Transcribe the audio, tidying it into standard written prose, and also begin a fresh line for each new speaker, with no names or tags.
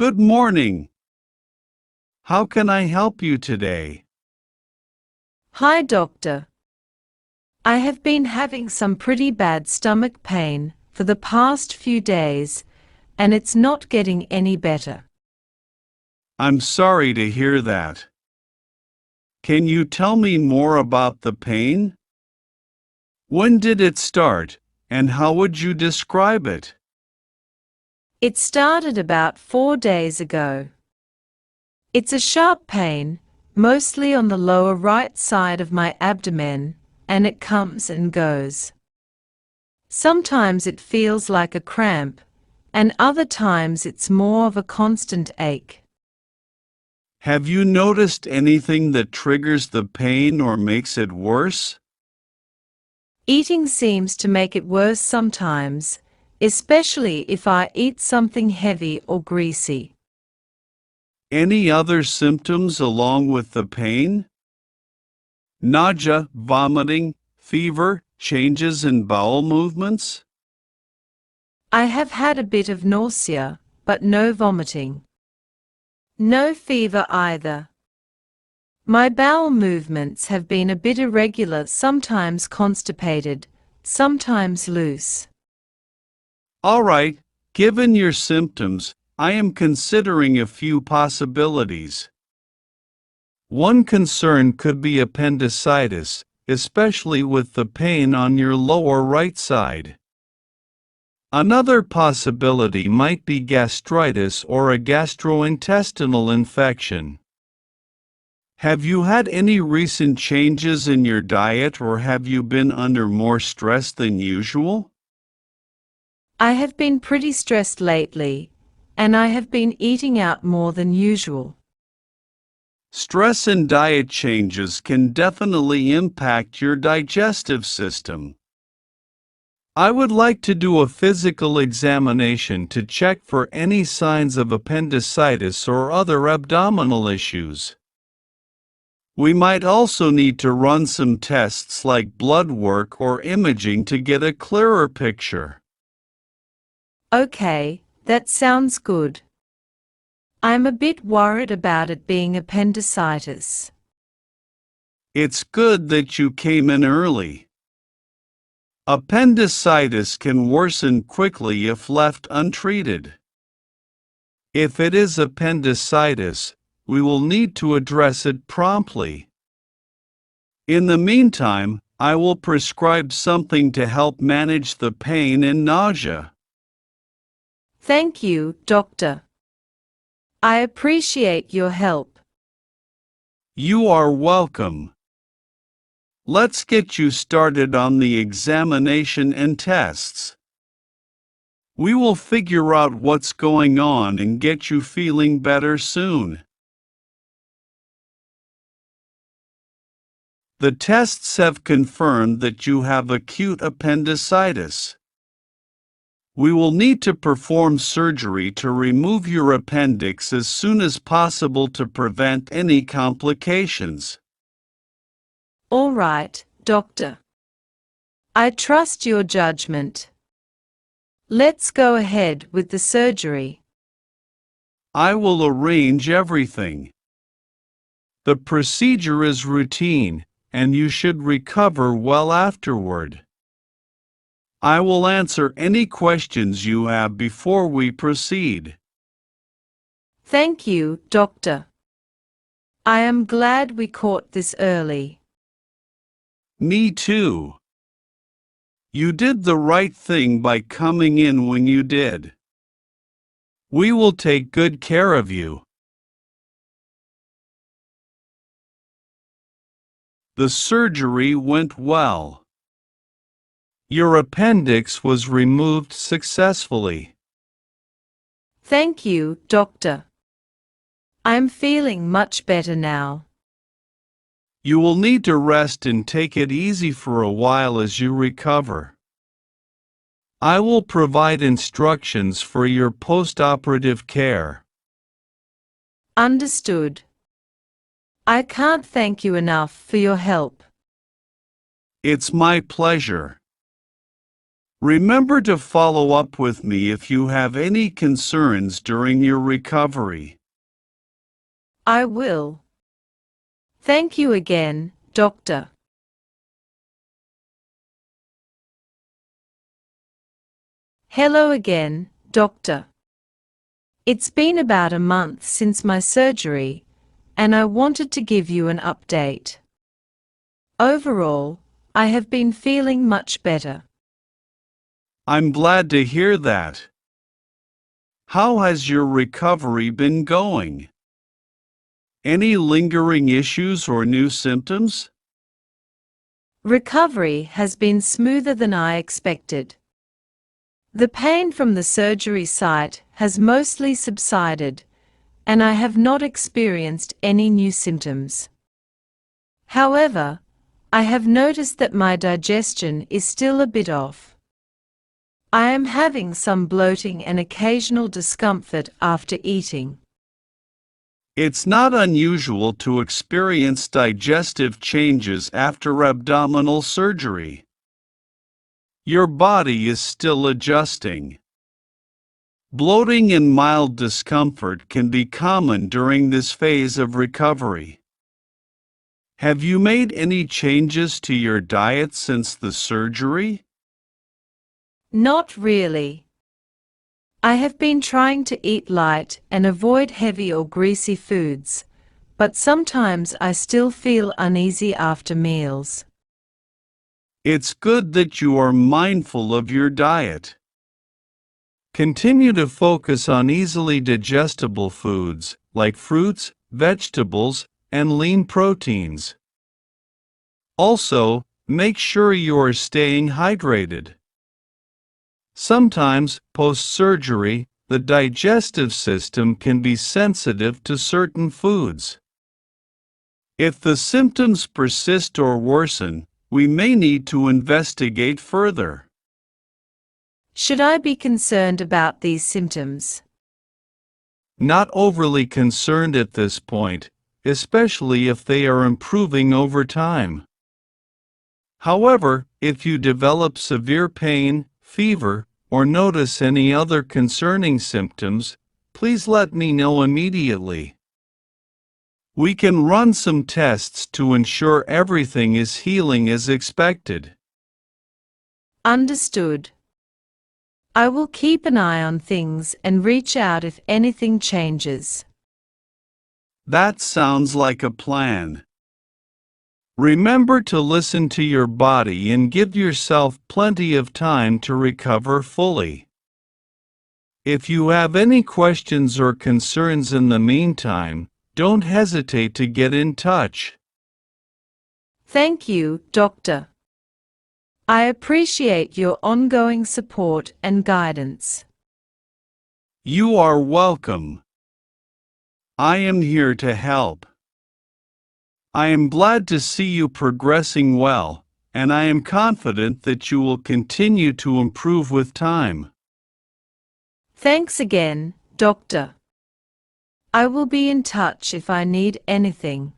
Good morning. How can I help you today?
Hi, doctor. I have been having some pretty bad stomach pain for the past few days, and it's not getting any better.
I'm sorry to hear that. Can you tell me more about the pain? When did it start, and how would you describe it?
It started about 4 days ago. It's a sharp pain, mostly on the lower right side of my abdomen, and it comes and goes. Sometimes it feels like a cramp, and other times it's more of a constant ache.
Have you noticed anything that triggers the pain or makes it worse?
Eating seems to make it worse sometimes, especially if I eat something heavy or greasy.
Any other symptoms along with the pain? Nausea, vomiting, fever, changes in bowel movements?
I have had a bit of nausea, but no vomiting. No fever either. My bowel movements have been a bit irregular, sometimes constipated, sometimes loose.
All right, given your symptoms, I am considering a few possibilities. One concern could be appendicitis, especially with the pain on your lower right side. Another possibility might be gastritis or a gastrointestinal infection. Have you had any recent changes in your diet or have you been under more stress than usual?
I have been pretty stressed lately, and I have been eating out more than usual.
Stress and diet changes can definitely impact your digestive system. I would like to do a physical examination to check for any signs of appendicitis or other abdominal issues. We might also need to run some tests like blood work or imaging to get a clearer picture.
Okay, that sounds good. I'm a bit worried about it being appendicitis.
It's good that you came in early. Appendicitis can worsen quickly if left untreated. If it is appendicitis, we will need to address it promptly. In the meantime, I will prescribe something to help manage the pain and nausea.
Thank you, doctor. I appreciate your help.
You are welcome. Let's get you started on the examination and tests. We will figure out what's going on and get you feeling better soon. The tests have confirmed that you have acute appendicitis. We will need to perform surgery to remove your appendix as soon as possible to prevent any complications.
All right, doctor. I trust your judgment. Let's go ahead with the surgery.
I will arrange everything. The procedure is routine, and you should recover well afterward. I will answer any questions you have before we proceed.
Thank you, doctor. I am glad we caught this early.
Me too. You did the right thing by coming in when you did. We will take good care of you. The surgery went well. Your appendix was removed successfully.
Thank you, doctor. I'm feeling much better now.
You will need to rest and take it easy for a while as you recover. I will provide instructions for your post-operative care.
Understood. I can't thank you enough for your help.
It's my pleasure. Remember to follow up with me if you have any concerns during your recovery.
I will. Thank you again, Doctor. Hello again, Doctor. It's been about a month since my surgery, and I wanted to give you an update. Overall, I have been feeling much better.
I'm glad to hear that. How has your recovery been going? Any lingering issues or new symptoms?
Recovery has been smoother than I expected. The pain from the surgery site has mostly subsided, and I have not experienced any new symptoms. However, I have noticed that my digestion is still a bit off. I am having some bloating and occasional discomfort after eating.
It's not unusual to experience digestive changes after abdominal surgery. Your body is still adjusting. Bloating and mild discomfort can be common during this phase of recovery. Have you made any changes to your diet since the surgery?
Not really. I have been trying to eat light and avoid heavy or greasy foods, but sometimes I still feel uneasy after meals.
It's good that you are mindful of your diet. Continue to focus on easily digestible foods like fruits, vegetables, and lean proteins. Also, make sure you are staying hydrated. Sometimes, post-surgery, the digestive system can be sensitive to certain foods. If the symptoms persist or worsen, we may need to investigate further.
Should I be concerned about these symptoms?
Not overly concerned at this point, especially if they are improving over time. However, if you develop severe pain, fever, or notice any other concerning symptoms, please let me know immediately. We can run some tests to ensure everything is healing as expected.
Understood. I will keep an eye on things and reach out if anything changes.
That sounds like a plan. Remember to listen to your body and give yourself plenty of time to recover fully. If you have any questions or concerns in the meantime, don't hesitate to get in touch.
Thank you, Doctor. I appreciate your ongoing support and guidance.
You are welcome. I am here to help. I am glad to see you progressing well, and I am confident that you will continue to improve with time.
Thanks again, Doctor. I will be in touch if I need anything.